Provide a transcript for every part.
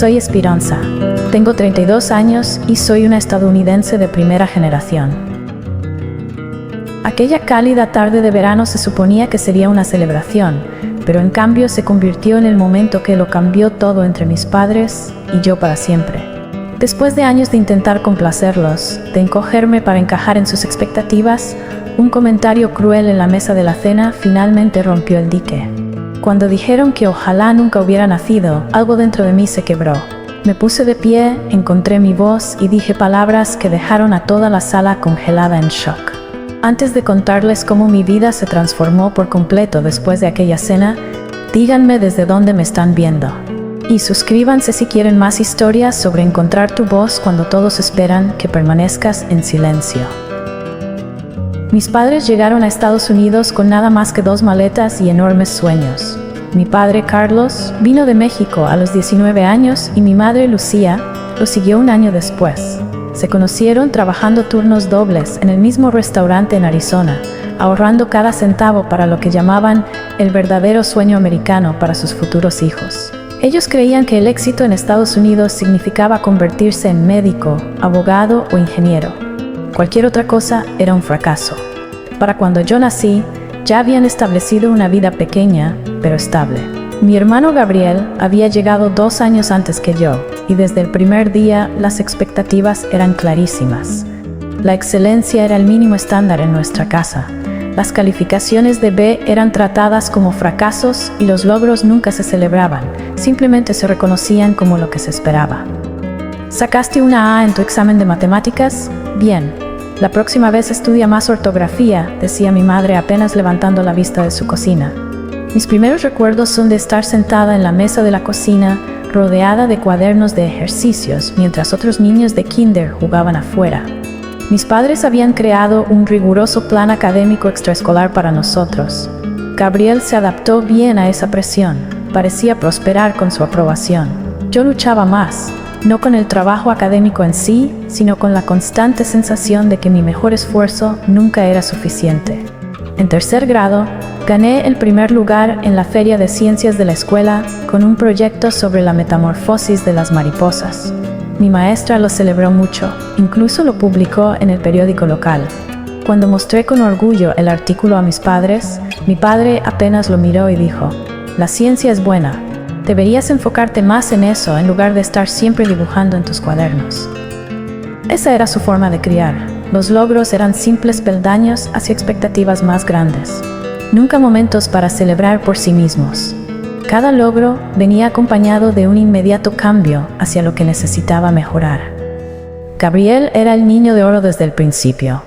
Soy Esperanza. Tengo 32 años y soy una estadounidense de primera generación. Aquella cálida tarde de verano se suponía que sería una celebración, pero en cambio se convirtió en el momento que lo cambió todo entre mis padres y yo para siempre. Después de años de intentar complacerlos, de encogerme para encajar en sus expectativas, un comentario cruel en la mesa de la cena finalmente rompió el dique. Cuando dijeron que ojalá nunca hubiera nacido, algo dentro de mí se quebró. Me puse de pie, encontré mi voz y dije palabras que dejaron a toda la sala congelada en shock. Antes de contarles cómo mi vida se transformó por completo después de aquella cena, díganme desde dónde me están viendo. Y suscríbanse si quieren más historias sobre encontrar tu voz cuando todos esperan que permanezcas en silencio. Mis padres llegaron a Estados Unidos con nada más que 2 maletas y enormes sueños. Mi padre, Carlos, vino de México a los 19 años y mi madre, Lucía, lo siguió un año después. Se conocieron trabajando turnos dobles en el mismo restaurante en Arizona, ahorrando cada centavo para lo que llamaban el verdadero sueño americano para sus futuros hijos. Ellos creían que el éxito en Estados Unidos significaba convertirse en médico, abogado o ingeniero. Cualquier otra cosa era un fracaso. Para cuando yo nací, ya habían establecido una vida pequeña, pero estable. Mi hermano Gabriel había llegado 2 años antes que yo, y desde el primer día las expectativas eran clarísimas. La excelencia era el mínimo estándar en nuestra casa. Las calificaciones de B eran tratadas como fracasos y los logros nunca se celebraban, simplemente se reconocían como lo que se esperaba. ¿Sacaste una A en tu examen de matemáticas? Bien. La próxima vez estudia más ortografía, decía mi madre apenas levantando la vista de su cocina. Mis primeros recuerdos son de estar sentada en la mesa de la cocina, rodeada de cuadernos de ejercicios, mientras otros niños de kinder jugaban afuera. Mis padres habían creado un riguroso plan académico extraescolar para nosotros. Gabriel se adaptó bien a esa presión, parecía prosperar con su aprobación. Yo luchaba más, no con el trabajo académico en sí, sino con la constante sensación de que mi mejor esfuerzo nunca era suficiente. En 3er grado, gané el primer lugar en la Feria de Ciencias de la escuela con un proyecto sobre la metamorfosis de las mariposas. Mi maestra lo celebró mucho, incluso lo publicó en el periódico local. Cuando mostré con orgullo el artículo a mis padres, mi padre apenas lo miró y dijo: «La ciencia es buena. Deberías enfocarte más en eso en lugar de estar siempre dibujando en tus cuadernos». Esa era su forma de criar. Los logros eran simples peldaños hacia expectativas más grandes. Nunca momentos para celebrar por sí mismos. Cada logro venía acompañado de un inmediato cambio hacia lo que necesitaba mejorar. Gabriel era el niño de oro desde el principio.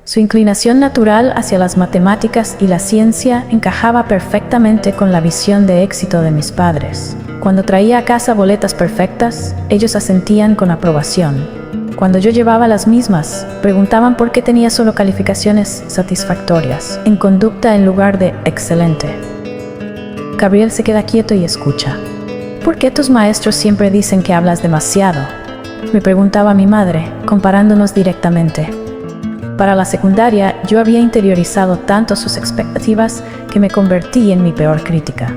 Su inclinación natural hacia las matemáticas y la ciencia encajaba perfectamente con la visión de éxito de mis padres. Cuando traía a casa boletas perfectas, ellos asentían con aprobación. Cuando yo llevaba las mismas, preguntaban por qué tenía solo calificaciones satisfactorias, en conducta en lugar de excelente. Gabriel se queda quieto y escucha. ¿Por qué tus maestros siempre dicen que hablas demasiado?, me preguntaba mi madre, comparándonos directamente. Para la secundaria, yo había interiorizado tanto sus expectativas que me convertí en mi peor crítica.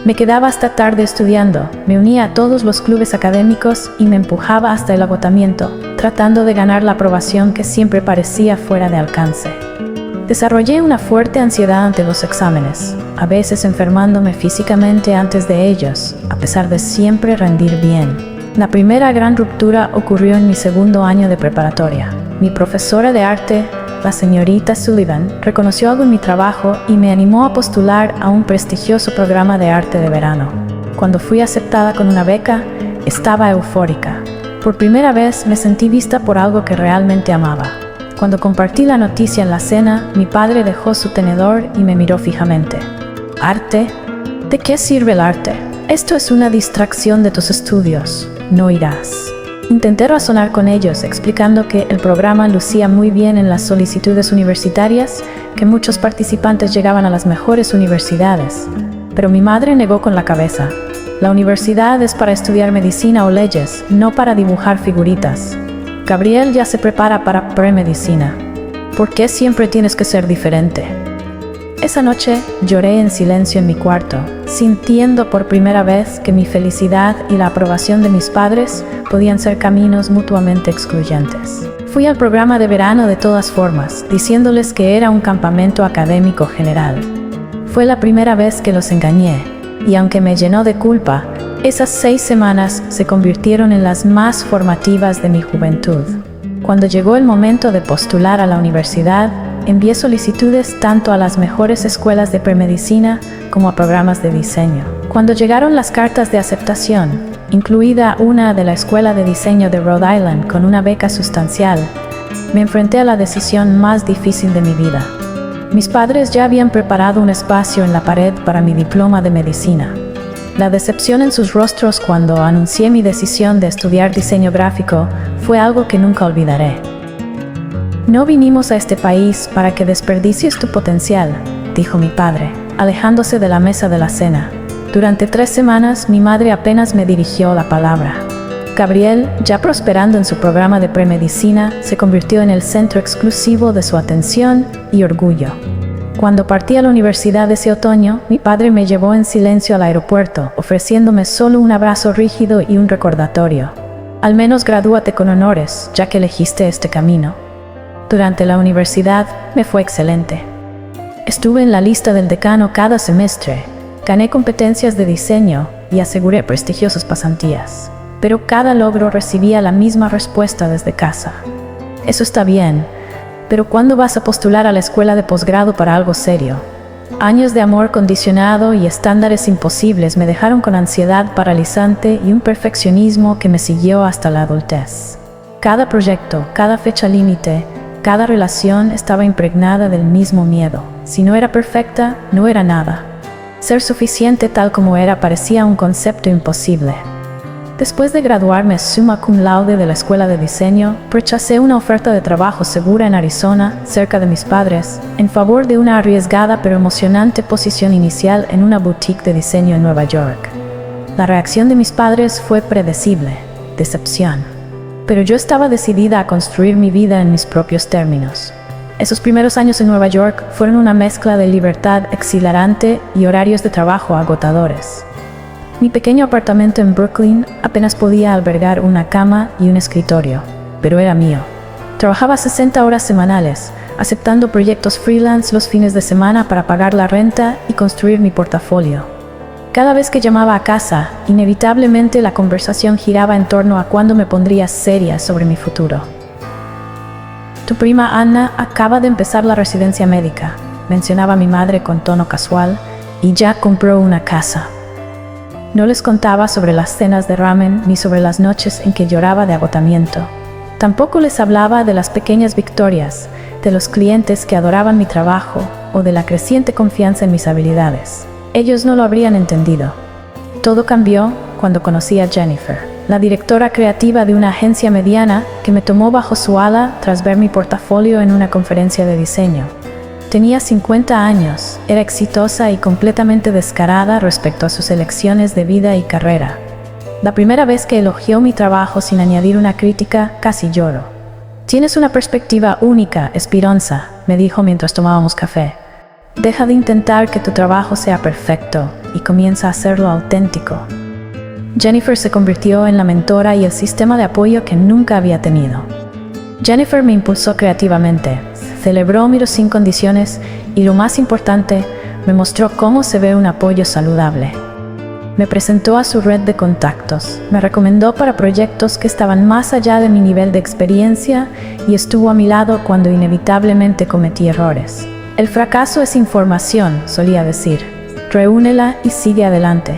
Me quedaba hasta tarde estudiando, me unía a todos los clubes académicos y me empujaba hasta el agotamiento, tratando de ganar la aprobación que siempre parecía fuera de alcance. Desarrollé una fuerte ansiedad ante los exámenes, a veces enfermándome físicamente antes de ellos, a pesar de siempre rendir bien. La primera gran ruptura ocurrió en mi 2º año de preparatoria. Mi profesora de arte, la señorita Sullivan, reconoció algo en mi trabajo y me animó a postular a un prestigioso programa de arte de verano. Cuando fui aceptada con una beca, estaba eufórica. Por primera vez me sentí vista por algo que realmente amaba. Cuando compartí la noticia en la cena, mi padre dejó su tenedor y me miró fijamente. ¿Arte? ¿De qué sirve el arte? Esto es una distracción de tus estudios. No irás. Intenté razonar con ellos, explicando que el programa lucía muy bien en las solicitudes universitarias, que muchos participantes llegaban a las mejores universidades. Pero mi madre negó con la cabeza. La universidad es para estudiar medicina o leyes, no para dibujar figuritas. Gabriel ya se prepara para premedicina. ¿Por qué siempre tienes que ser diferente? Esa noche lloré en silencio en mi cuarto, sintiendo por primera vez que mi felicidad y la aprobación de mis padres podían ser caminos mutuamente excluyentes. Fui al programa de verano de todas formas, diciéndoles que era un campamento académico general. Fue la primera vez que los engañé, y aunque me llenó de culpa, esas 6 semanas se convirtieron en las más formativas de mi juventud. Cuando llegó el momento de postular a la universidad, envié solicitudes tanto a las mejores escuelas de premedicina como a programas de diseño. Cuando llegaron las cartas de aceptación, incluida una de la Escuela de Diseño de Rhode Island con una beca sustancial, me enfrenté a la decisión más difícil de mi vida. Mis padres ya habían preparado un espacio en la pared para mi diploma de medicina. La decepción en sus rostros cuando anuncié mi decisión de estudiar diseño gráfico fue algo que nunca olvidaré. No vinimos a este país para que desperdicies tu potencial, dijo mi padre, alejándose de la mesa de la cena. Durante 3 semanas, mi madre apenas me dirigió la palabra. Gabriel, ya prosperando en su programa de premedicina, se convirtió en el centro exclusivo de su atención y orgullo. Cuando partí a la universidad ese otoño, mi padre me llevó en silencio al aeropuerto, ofreciéndome solo un abrazo rígido y un recordatorio. Al menos gradúate con honores, ya que elegiste este camino. Durante la universidad me fue excelente. Estuve en la lista del decano cada semestre, gané competencias de diseño y aseguré prestigiosas pasantías. Pero cada logro recibía la misma respuesta desde casa. Eso está bien, pero ¿cuándo vas a postular a la escuela de posgrado para algo serio? Años de amor condicionado y estándares imposibles me dejaron con ansiedad paralizante y un perfeccionismo que me siguió hasta la adultez. Cada proyecto, cada fecha límite, cada relación estaba impregnada del mismo miedo. Si no era perfecta, no era nada. Ser suficiente tal como era parecía un concepto imposible. Después de graduarme summa cum laude de la escuela de diseño, rechacé una oferta de trabajo segura en Arizona, cerca de mis padres, en favor de una arriesgada pero emocionante posición inicial en una boutique de diseño en Nueva York. La reacción de mis padres fue predecible: decepción. Pero yo estaba decidida a construir mi vida en mis propios términos. Esos primeros años en Nueva York fueron una mezcla de libertad exhilarante y horarios de trabajo agotadores. Mi pequeño apartamento en Brooklyn apenas podía albergar una cama y un escritorio, pero era mío. Trabajaba 60 horas semanales, aceptando proyectos freelance los fines de semana para pagar la renta y construir mi portafolio. Cada vez que llamaba a casa, inevitablemente la conversación giraba en torno a cuándo me pondría seria sobre mi futuro. Tu prima Anna acaba de empezar la residencia médica, mencionaba mi madre con tono casual, y ya compró una casa. No les contaba sobre las cenas de ramen ni sobre las noches en que lloraba de agotamiento. Tampoco les hablaba de las pequeñas victorias, de los clientes que adoraban mi trabajo o de la creciente confianza en mis habilidades. Ellos no lo habrían entendido. Todo cambió cuando conocí a Jennifer, la directora creativa de una agencia mediana que me tomó bajo su ala tras ver mi portafolio en una conferencia de diseño. Tenía 50 años, era exitosa y completamente descarada respecto a sus elecciones de vida y carrera. La primera vez que elogió mi trabajo sin añadir una crítica, casi lloro. «Tienes una perspectiva única, Esperanza», me dijo mientras tomábamos café. «Deja de intentar que tu trabajo sea perfecto y comienza a hacerlo auténtico». Jennifer se convirtió en la mentora y el sistema de apoyo que nunca había tenido. Jennifer me impulsó creativamente, celebró mis sin condiciones y, lo más importante, me mostró cómo se ve un apoyo saludable. Me presentó a su red de contactos, me recomendó para proyectos que estaban más allá de mi nivel de experiencia y estuvo a mi lado cuando inevitablemente cometí errores. El fracaso es información, solía decir. Reúnela y sigue adelante.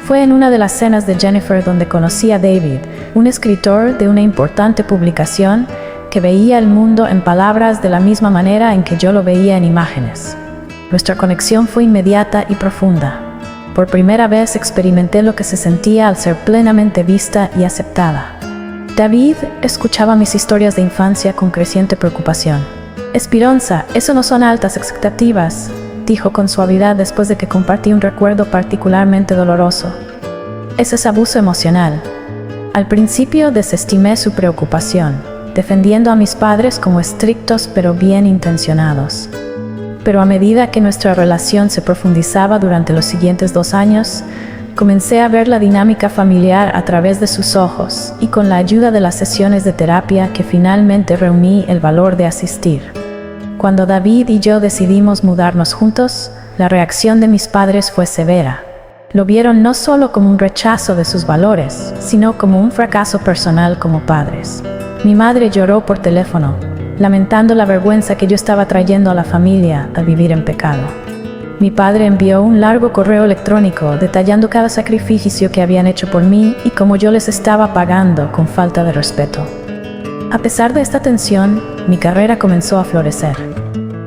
Fue en una de las cenas de Jennifer donde conocí a David, un escritor de una importante publicación que veía el mundo en palabras de la misma manera en que yo lo veía en imágenes. Nuestra conexión fue inmediata y profunda. Por primera vez experimenté lo que se sentía al ser plenamente vista y aceptada. David escuchaba mis historias de infancia con creciente preocupación. «Esperanza, eso no son altas expectativas», dijo con suavidad después de que compartí un recuerdo particularmente doloroso. «Ese es abuso emocional». Al principio desestimé su preocupación, defendiendo a mis padres como estrictos pero bien intencionados. Pero a medida que nuestra relación se profundizaba durante los siguientes 2 años, comencé a ver la dinámica familiar a través de sus ojos y con la ayuda de las sesiones de terapia que finalmente reuní el valor de asistir. Cuando David y yo decidimos mudarnos juntos, la reacción de mis padres fue severa. Lo vieron no solo como un rechazo de sus valores, sino como un fracaso personal como padres. Mi madre lloró por teléfono, lamentando la vergüenza que yo estaba trayendo a la familia al vivir en pecado. Mi padre envió un largo correo electrónico detallando cada sacrificio que habían hecho por mí y cómo yo les estaba pagando con falta de respeto. A pesar de esta tensión, mi carrera comenzó a florecer.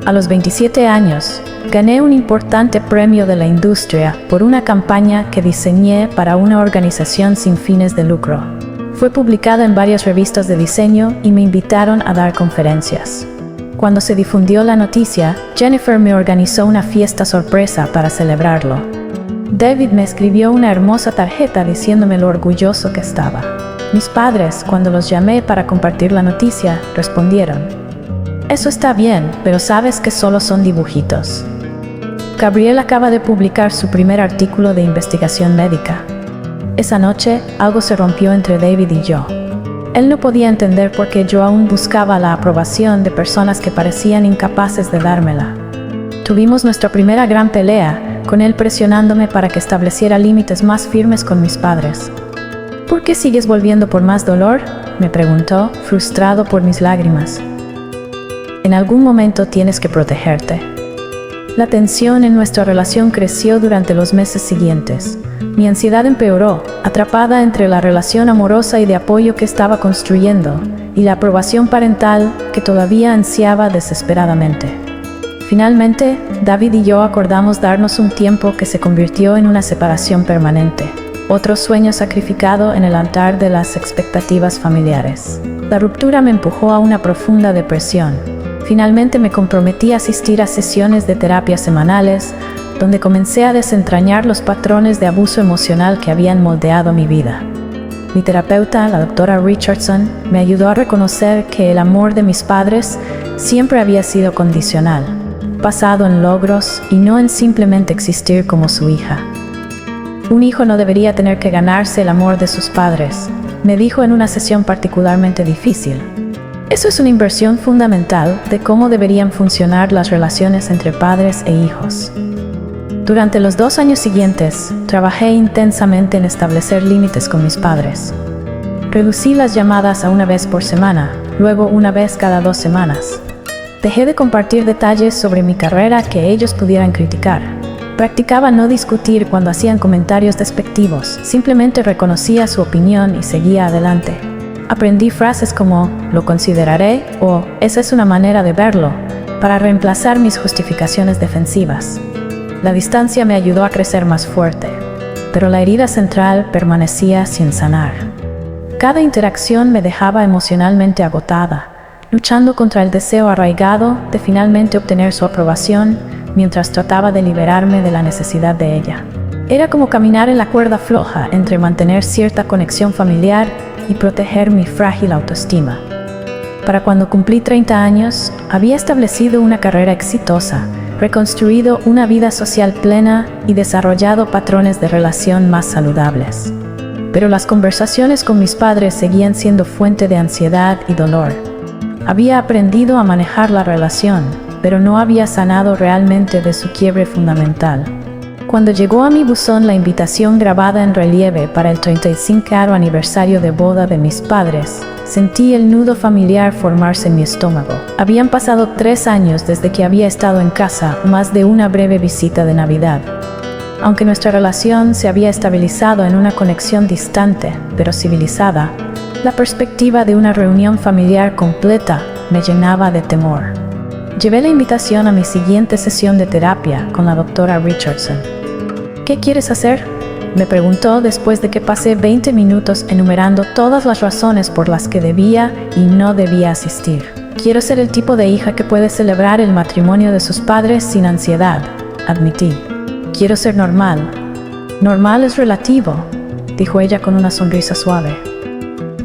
A los 27 años, gané un importante premio de la industria por una campaña que diseñé para una organización sin fines de lucro. Fue publicada en varias revistas de diseño y me invitaron a dar conferencias. Cuando se difundió la noticia, Jennifer me organizó una fiesta sorpresa para celebrarlo. David me escribió una hermosa tarjeta diciéndome lo orgulloso que estaba. Mis padres, cuando los llamé para compartir la noticia, respondieron: "Eso está bien, pero sabes que solo son dibujitos". Gabriel acaba de publicar su primer artículo de investigación médica. Esa noche, algo se rompió entre David y yo. Él no podía entender por qué yo aún buscaba la aprobación de personas que parecían incapaces de dármela. Tuvimos nuestra primera gran pelea, con él presionándome para que estableciera límites más firmes con mis padres. ¿Por qué sigues volviendo por más dolor?, me preguntó, frustrado por mis lágrimas. En algún momento tienes que protegerte. La tensión en nuestra relación creció durante los meses siguientes. Mi ansiedad empeoró, atrapada entre la relación amorosa y de apoyo que estaba construyendo y la aprobación parental que todavía ansiaba desesperadamente. Finalmente, David y yo acordamos darnos un tiempo que se convirtió en una separación permanente, otro sueño sacrificado en el altar de las expectativas familiares. La ruptura me empujó a una profunda depresión. Finalmente me comprometí a asistir a sesiones de terapia semanales, donde comencé a desentrañar los patrones de abuso emocional que habían moldeado mi vida. Mi terapeuta, la doctora Richardson, me ayudó a reconocer que el amor de mis padres siempre había sido condicional, basado en logros y no en simplemente existir como su hija. Un hijo no debería tener que ganarse el amor de sus padres, me dijo en una sesión particularmente difícil. Eso es una inversión fundamental de cómo deberían funcionar las relaciones entre padres e hijos. Durante los 2 años siguientes, trabajé intensamente en establecer límites con mis padres. Reducí las llamadas a 1 vez por semana, luego 1 vez cada 2 semanas. Dejé de compartir detalles sobre mi carrera que ellos pudieran criticar. Practicaba no discutir cuando hacían comentarios despectivos, simplemente reconocía su opinión y seguía adelante. Aprendí frases como "lo consideraré" o "esa es una manera de verlo", para reemplazar mis justificaciones defensivas. La distancia me ayudó a crecer más fuerte, pero la herida central permanecía sin sanar. Cada interacción me dejaba emocionalmente agotada, luchando contra el deseo arraigado de finalmente obtener su aprobación mientras trataba de liberarme de la necesidad de ella. Era como caminar en la cuerda floja entre mantener cierta conexión familiar y proteger mi frágil autoestima. Para cuando cumplí 30 años, había establecido una carrera exitosa, reconstruido una vida social plena y desarrollado patrones de relación más saludables. Pero las conversaciones con mis padres seguían siendo fuente de ansiedad y dolor. Había aprendido a manejar la relación, pero no había sanado realmente de su quiebre fundamental. Cuando llegó a mi buzón la invitación grabada en relieve para el 35º aniversario de boda de mis padres, sentí el nudo familiar formarse en mi estómago. Habían pasado 3 años desde que había estado en casa, más de una breve visita de Navidad. Aunque nuestra relación se había estabilizado en una conexión distante, pero civilizada, la perspectiva de una reunión familiar completa me llenaba de temor. Llevé la invitación a mi siguiente sesión de terapia con la doctora Richardson. ¿Qué quieres hacer?, me preguntó después de que pasé 20 minutos enumerando todas las razones por las que debía y no debía asistir. Quiero ser el tipo de hija que puede celebrar el matrimonio de sus padres sin ansiedad, admití. Quiero ser normal. Normal es relativo, dijo ella con una sonrisa suave.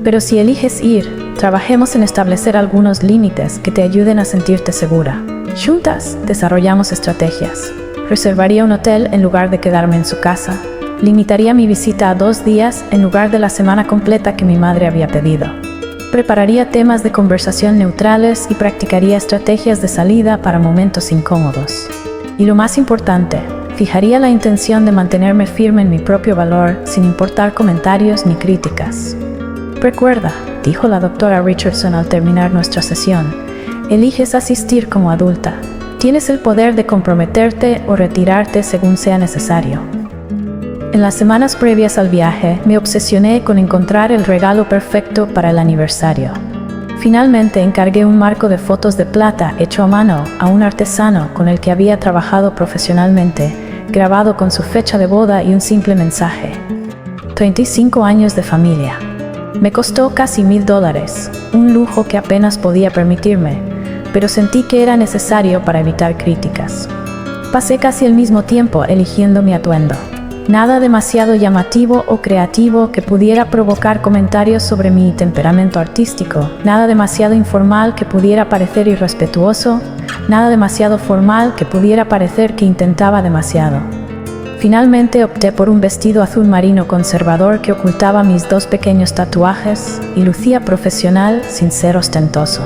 Pero si eliges ir, trabajemos en establecer algunos límites que te ayuden a sentirte segura. Juntas desarrollamos estrategias. Reservaría un hotel en lugar de quedarme en su casa. Limitaría mi visita a 2 días en lugar de la semana completa que mi madre había pedido. Prepararía temas de conversación neutrales y practicaría estrategias de salida para momentos incómodos. Y lo más importante, fijaría la intención de mantenerme firme en mi propio valor sin importar comentarios ni críticas. Recuerda, dijo la doctora Richardson al terminar nuestra sesión, eliges asistir como adulta. Tienes el poder de comprometerte o retirarte según sea necesario. En las semanas previas al viaje, me obsesioné con encontrar el regalo perfecto para el aniversario. Finalmente encargué un marco de fotos de plata hecho a mano a un artesano con el que había trabajado profesionalmente, grabado con su fecha de boda y un simple mensaje. 35 años de familia. Me costó casi $1,000, un lujo que apenas podía permitirme, pero sentí que era necesario para evitar críticas. Pasé casi el mismo tiempo eligiendo mi atuendo. Nada demasiado llamativo o creativo que pudiera provocar comentarios sobre mi temperamento artístico, nada demasiado informal que pudiera parecer irrespetuoso, nada demasiado formal que pudiera parecer que intentaba demasiado. Finalmente opté por un vestido azul marino conservador que ocultaba mis 2 pequeños tatuajes y lucía profesional sin ser ostentoso.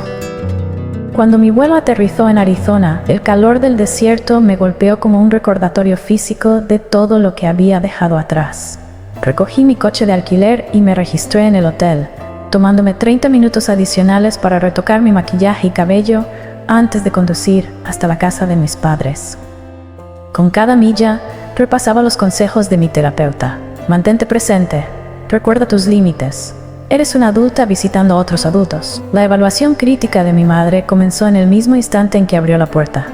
Cuando mi vuelo aterrizó en Arizona, el calor del desierto me golpeó como un recordatorio físico de todo lo que había dejado atrás. Recogí mi coche de alquiler y me registré en el hotel, tomándome 30 minutos adicionales para retocar mi maquillaje y cabello antes de conducir hasta la casa de mis padres. Con cada milla, repasaba los consejos de mi terapeuta. Mantente presente, recuerda tus límites. Eres una adulta visitando a otros adultos. La evaluación crítica de mi madre comenzó en el mismo instante en que abrió la puerta.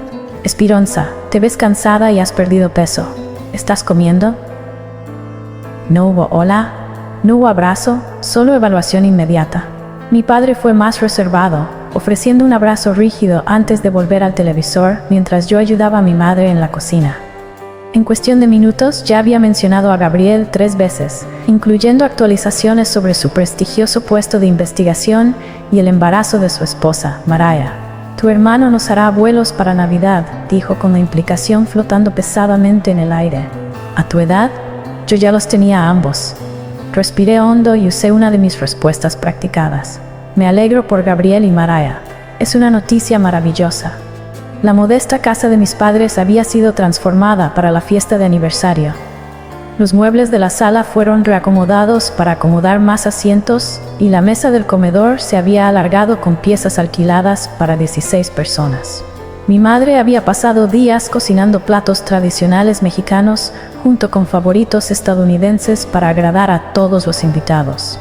Esperanza, te ves cansada y has perdido peso. ¿Estás comiendo? No hubo hola, no hubo abrazo, solo evaluación inmediata. Mi padre fue más reservado, ofreciendo un abrazo rígido antes de volver al televisor mientras yo ayudaba a mi madre en la cocina. En cuestión de minutos ya había mencionado a Gabriel 3 veces, incluyendo actualizaciones sobre su prestigioso puesto de investigación y el embarazo de su esposa, Mariah. Tu hermano nos hará abuelos para Navidad, dijo con la implicación flotando pesadamente en el aire. ¿A tu edad? Yo ya los tenía a ambos. Respiré hondo y usé una de mis respuestas practicadas. Me alegro por Gabriel y Mariah. Es una noticia maravillosa. La modesta casa de mis padres había sido transformada para la fiesta de aniversario. Los muebles de la sala fueron reacomodados para acomodar más asientos y la mesa del comedor se había alargado con piezas alquiladas para 16 personas. Mi madre había pasado días cocinando platos tradicionales mexicanos junto con favoritos estadounidenses para agradar a todos los invitados.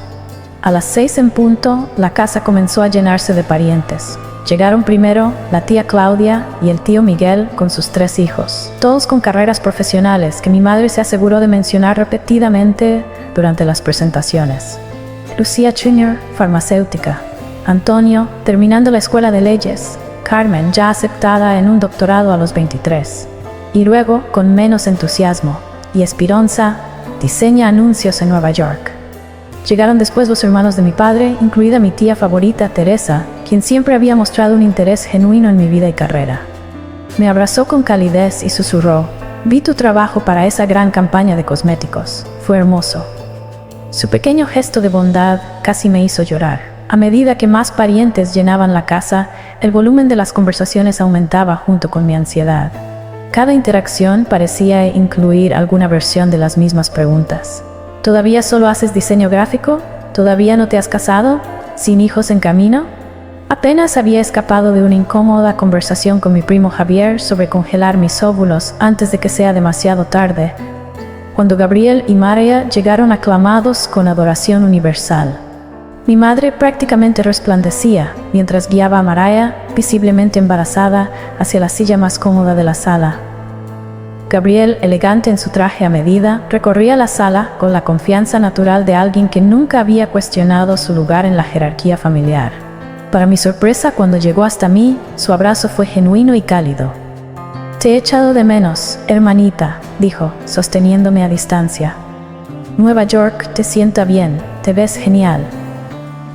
A las 6 en punto, la casa comenzó a llenarse de parientes. Llegaron primero la tía Claudia y el tío Miguel con sus 3 hijos, todos con carreras profesionales que mi madre se aseguró de mencionar repetidamente durante las presentaciones. Lucía Jr., farmacéutica. Antonio, terminando la escuela de leyes. Carmen, ya aceptada en un doctorado a los 23. Y luego, con menos entusiasmo. Y Esperanza, diseña anuncios en Nueva York. Llegaron después los hermanos de mi padre, incluida mi tía favorita, Teresa, quien siempre había mostrado un interés genuino en mi vida y carrera. Me abrazó con calidez y susurró: vi tu trabajo para esa gran campaña de cosméticos. Fue hermoso. Su pequeño gesto de bondad casi me hizo llorar. A medida que más parientes llenaban la casa, el volumen de las conversaciones aumentaba junto con mi ansiedad. Cada interacción parecía incluir alguna versión de las mismas preguntas. ¿Todavía solo haces diseño gráfico? ¿Todavía no te has casado? ¿Sin hijos en camino? Apenas había escapado de una incómoda conversación con mi primo Javier sobre congelar mis óvulos antes de que sea demasiado tarde, cuando Gabriel y Mariah llegaron aclamados con adoración universal. Mi madre prácticamente resplandecía mientras guiaba a Mariah, visiblemente embarazada, hacia la silla más cómoda de la sala. Gabriel, elegante en su traje a medida, recorría la sala con la confianza natural de alguien que nunca había cuestionado su lugar en la jerarquía familiar. Para mi sorpresa, cuando llegó hasta mí, su abrazo fue genuino y cálido. «Te he echado de menos, hermanita», dijo, sosteniéndome a distancia. «Nueva York te sienta bien, te ves genial».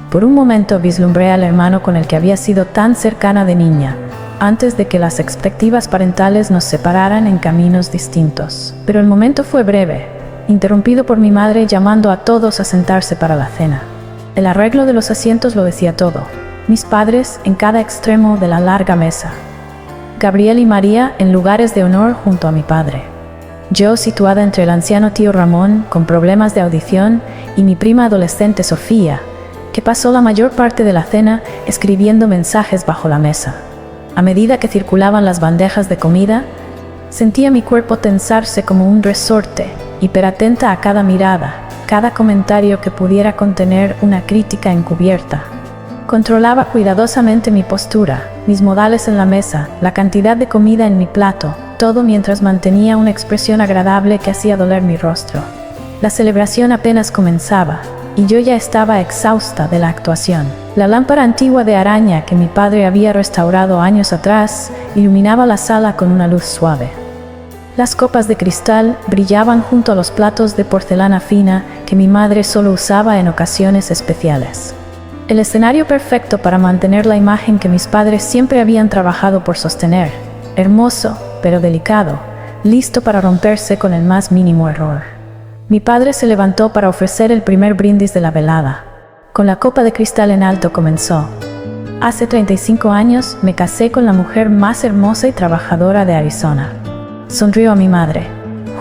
Por un momento vislumbré al hermano con el que había sido tan cercana de niña, antes de que las expectativas parentales nos separaran en caminos distintos. Pero el momento fue breve, interrumpido por mi madre llamando a todos a sentarse para la cena. El arreglo de los asientos lo decía todo. Mis padres en cada extremo de la larga mesa. Gabriel y María en lugares de honor junto a mi padre. Yo situada entre el anciano tío Ramón, con problemas de audición, y mi prima adolescente Sofía, que pasó la mayor parte de la cena escribiendo mensajes bajo la mesa. A medida que circulaban las bandejas de comida, sentía mi cuerpo tensarse como un resorte, hiperatenta a cada mirada, cada comentario que pudiera contener una crítica encubierta. Controlaba cuidadosamente mi postura, mis modales en la mesa, la cantidad de comida en mi plato, todo mientras mantenía una expresión agradable que hacía doler mi rostro. La celebración apenas comenzaba, y yo ya estaba exhausta de la actuación. La lámpara antigua de araña que mi padre había restaurado años atrás iluminaba la sala con una luz suave. Las copas de cristal brillaban junto a los platos de porcelana fina que mi madre solo usaba en ocasiones especiales. El escenario perfecto para mantener la imagen que mis padres siempre habían trabajado por sostener, hermoso pero delicado, listo para romperse con el más mínimo error. Mi padre se levantó para ofrecer el primer brindis de la velada. Con la copa de cristal en alto comenzó. Hace 35 años me casé con la mujer más hermosa y trabajadora de Arizona. Sonrió a mi madre.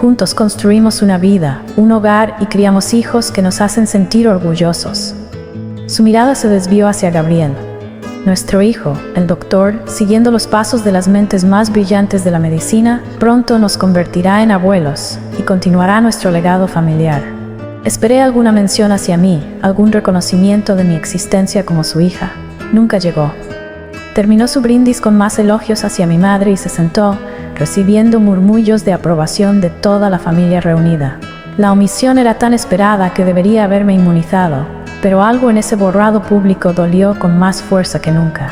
Juntos construimos una vida, un hogar y criamos hijos que nos hacen sentir orgullosos. Su mirada se desvió hacia Gabriel. Nuestro hijo, el doctor, siguiendo los pasos de las mentes más brillantes de la medicina, pronto nos convertirá en abuelos y continuará nuestro legado familiar. Esperé alguna mención hacia mí, algún reconocimiento de mi existencia como su hija. Nunca llegó. Terminó su brindis con más elogios hacia mi madre y se sentó, recibiendo murmullos de aprobación de toda la familia reunida. La omisión era tan esperada que debería haberme inmunizado, pero algo en ese borrado público dolió con más fuerza que nunca.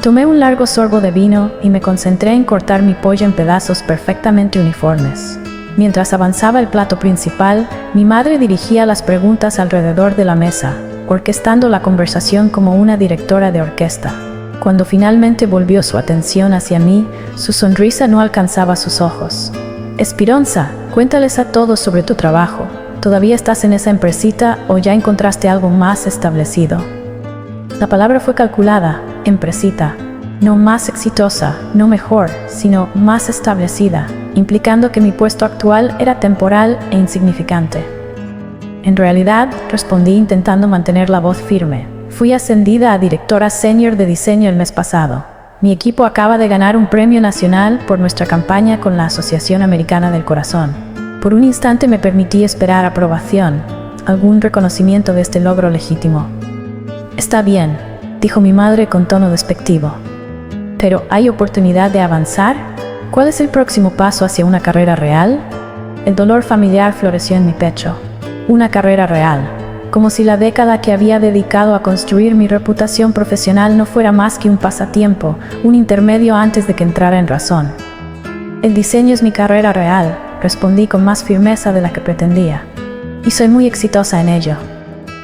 Tomé un largo sorbo de vino y me concentré en cortar mi pollo en pedazos perfectamente uniformes. Mientras avanzaba el plato principal, mi madre dirigía las preguntas alrededor de la mesa, orquestando la conversación como una directora de orquesta. Cuando finalmente volvió su atención hacia mí, su sonrisa no alcanzaba sus ojos. Esperanza, cuéntales a todos sobre tu trabajo. ¿Todavía estás en esa empresita o ya encontraste algo más establecido? La palabra fue calculada, empresita, no más exitosa, no mejor, sino más establecida, implicando que mi puesto actual era temporal e insignificante. En realidad, respondí intentando mantener la voz firme. Fui ascendida a directora senior de diseño el mes pasado. Mi equipo acaba de ganar un premio nacional por nuestra campaña con la Asociación Americana del Corazón. Por un instante me permití esperar aprobación, algún reconocimiento de este logro legítimo. Está bien, dijo mi madre con tono despectivo. ¿Pero hay oportunidad de avanzar? ¿Cuál es el próximo paso hacia una carrera real? El dolor familiar floreció en mi pecho. Una carrera real, como si la década que había dedicado a construir mi reputación profesional no fuera más que un pasatiempo, un intermedio antes de que entrara en razón. El diseño es mi carrera real, respondí con más firmeza de la que pretendía. Y soy muy exitosa en ello.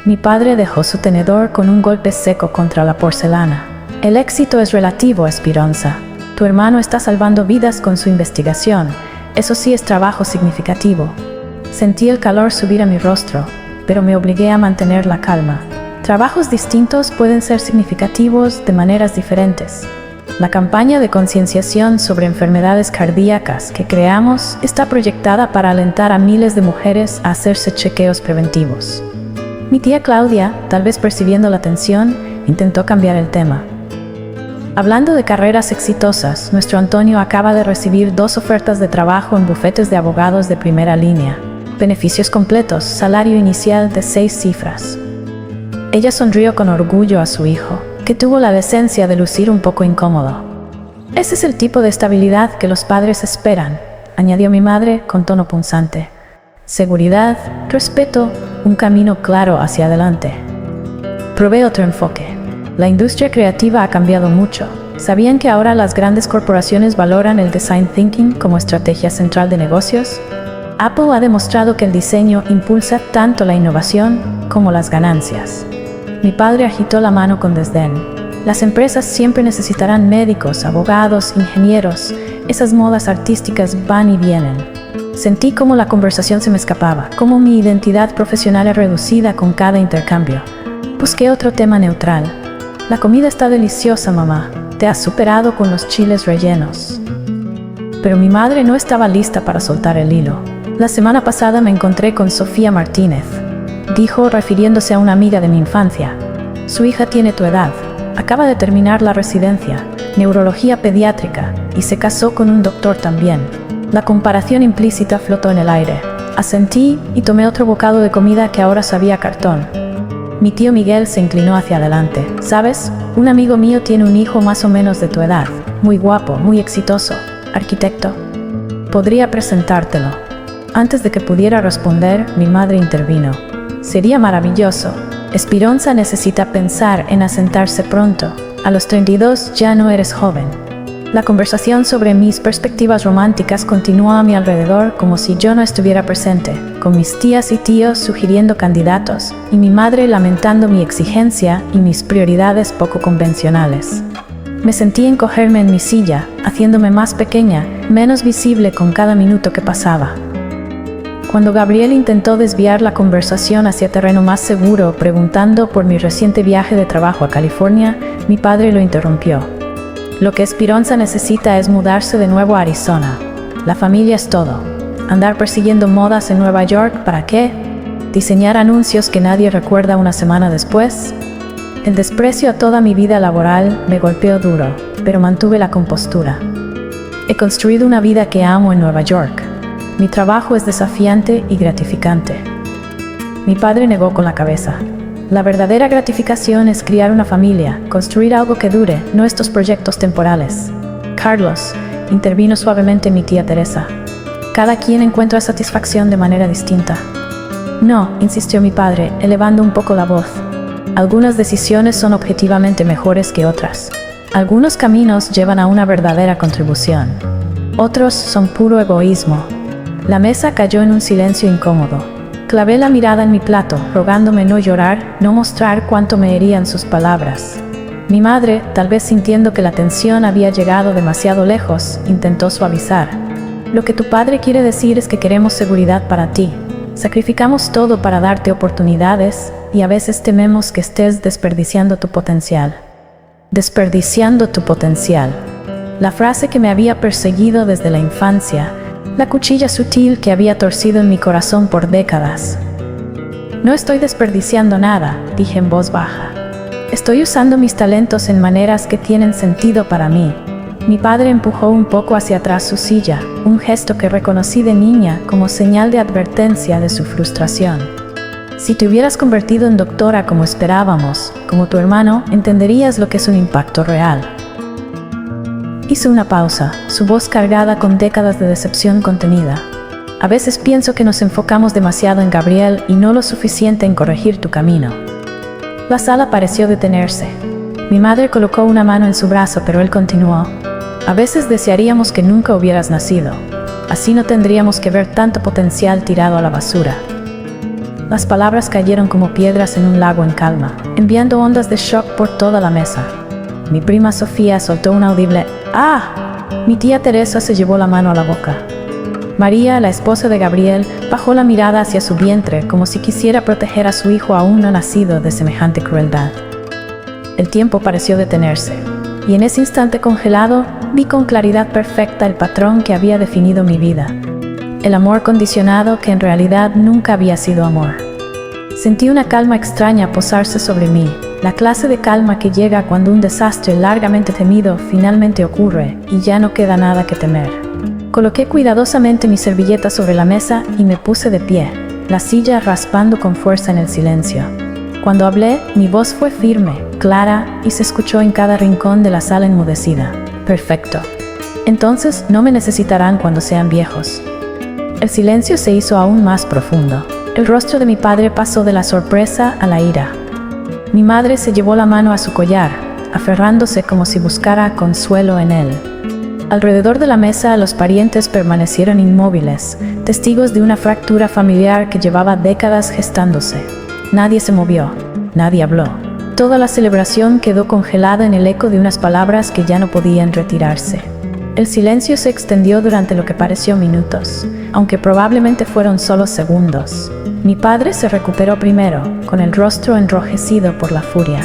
Mi padre dejó su tenedor con un golpe seco contra la porcelana. El éxito es relativo, Esperanza. Tu hermano está salvando vidas con su investigación. Eso sí es trabajo significativo. Sentí el calor subir a mi rostro, pero me obligué a mantener la calma. Trabajos distintos pueden ser significativos de maneras diferentes. La campaña de concienciación sobre enfermedades cardíacas que creamos está proyectada para alentar a miles de mujeres a hacerse chequeos preventivos. Mi tía Claudia, tal vez percibiendo la tensión, intentó cambiar el tema. Hablando de carreras exitosas, nuestro Antonio acaba de recibir 2 ofertas de trabajo en bufetes de abogados de primera línea. Beneficios completos, salario inicial de 6 cifras. Ella sonrió con orgullo a su hijo, que tuvo la decencia de lucir un poco incómodo. Ese es el tipo de estabilidad que los padres esperan, añadió mi madre con tono punzante. Seguridad, respeto, un camino claro hacia adelante. Probé otro enfoque. La industria creativa ha cambiado mucho. ¿Sabían que ahora las grandes corporaciones valoran el design thinking como estrategia central de negocios? Apple ha demostrado que el diseño impulsa tanto la innovación como las ganancias. Mi padre agitó la mano con desdén. Las empresas siempre necesitarán médicos, abogados, ingenieros. Esas modas artísticas van y vienen. Sentí como la conversación se me escapaba, como mi identidad profesional es reducida con cada intercambio. Busqué otro tema neutral. La comida está deliciosa, mamá. Te has superado con los chiles rellenos. Pero mi madre no estaba lista para soltar el hilo. La semana pasada me encontré con Sofía Martínez, dijo refiriéndose a una amiga de mi infancia. Su hija tiene tu edad. Acaba de terminar la residencia, neurología pediátrica, y se casó con un doctor también. La comparación implícita flotó en el aire. Asentí y tomé otro bocado de comida que ahora sabía a cartón. Mi tío Miguel se inclinó hacia adelante. ¿Sabes? Un amigo mío tiene un hijo más o menos de tu edad, muy guapo, muy exitoso, arquitecto. Podría presentártelo. Antes de que pudiera responder, mi madre intervino. Sería maravilloso. Espironza necesita pensar en asentarse pronto. A los 32 ya no eres joven. La conversación sobre mis perspectivas románticas continuó a mi alrededor como si yo no estuviera presente, con mis tías y tíos sugiriendo candidatos, y mi madre lamentando mi exigencia y mis prioridades poco convencionales. Me sentí encogerme en mi silla, haciéndome más pequeña, menos visible con cada minuto que pasaba. Cuando Gabriel intentó desviar la conversación hacia terreno más seguro, preguntando por mi reciente viaje de trabajo a California, mi padre lo interrumpió. Lo que Espironza necesita es mudarse de nuevo a Arizona. La familia es todo. Andar persiguiendo modas en Nueva York, ¿para qué? ¿Diseñar anuncios que nadie recuerda una semana después? El desprecio a toda mi vida laboral me golpeó duro, pero mantuve la compostura. He construido una vida que amo en Nueva York. Mi trabajo es desafiante y gratificante. Mi padre negó con la cabeza. La verdadera gratificación es criar una familia, construir algo que dure, no estos proyectos temporales. Carlos, intervino suavemente mi tía Teresa. Cada quien encuentra satisfacción de manera distinta. No, insistió mi padre, elevando un poco la voz. Algunas decisiones son objetivamente mejores que otras. Algunos caminos llevan a una verdadera contribución. Otros son puro egoísmo. La mesa cayó en un silencio incómodo. Clavé la mirada en mi plato, rogándome no llorar, no mostrar cuánto me herían sus palabras. Mi madre, tal vez sintiendo que la tensión había llegado demasiado lejos, intentó suavizar. Lo que tu padre quiere decir es que queremos seguridad para ti. Sacrificamos todo para darte oportunidades y a veces tememos que estés desperdiciando tu potencial. Desperdiciando tu potencial. La frase que me había perseguido desde la infancia, la cuchilla sutil que había torcido en mi corazón por décadas. No estoy desperdiciando nada, dije en voz baja. Estoy usando mis talentos en maneras que tienen sentido para mí. Mi padre empujó un poco hacia atrás su silla, un gesto que reconocí de niña como señal de advertencia de su frustración. Si te hubieras convertido en doctora como esperábamos, como tu hermano, entenderías lo que es un impacto real. Hizo una pausa, su voz cargada con décadas de decepción contenida. A veces pienso que nos enfocamos demasiado en Gabriel y no lo suficiente en corregir tu camino. La sala pareció detenerse. Mi madre colocó una mano en su brazo, pero él continuó. A veces desearíamos que nunca hubieras nacido. Así no tendríamos que ver tanto potencial tirado a la basura. Las palabras cayeron como piedras en un lago en calma, enviando ondas de shock por toda la mesa. Mi prima Sofía soltó un audible ¡ah! Mi tía Teresa se llevó la mano a la boca. María, la esposa de Gabriel, bajó la mirada hacia su vientre como si quisiera proteger a su hijo aún no nacido de semejante crueldad. El tiempo pareció detenerse, y en ese instante congelado vi con claridad perfecta el patrón que había definido mi vida. El amor condicionado que en realidad nunca había sido amor. Sentí una calma extraña posarse sobre mí, la clase de calma que llega cuando un desastre largamente temido finalmente ocurre y ya no queda nada que temer. Coloqué cuidadosamente mi servilleta sobre la mesa y me puse de pie, la silla raspando con fuerza en el silencio. Cuando hablé, mi voz fue firme, clara y se escuchó en cada rincón de la sala enmudecida. Perfecto. Entonces no me necesitarán cuando sean viejos. El silencio se hizo aún más profundo. El rostro de mi padre pasó de la sorpresa a la ira. Mi madre se llevó la mano a su collar, aferrándose como si buscara consuelo en él. Alrededor de la mesa los parientes permanecieron inmóviles, testigos de una fractura familiar que llevaba décadas gestándose. Nadie se movió, nadie habló. Toda la celebración quedó congelada en el eco de unas palabras que ya no podían retirarse. El silencio se extendió durante lo que pareció minutos, aunque probablemente fueron solo segundos. Mi padre se recuperó primero, con el rostro enrojecido por la furia.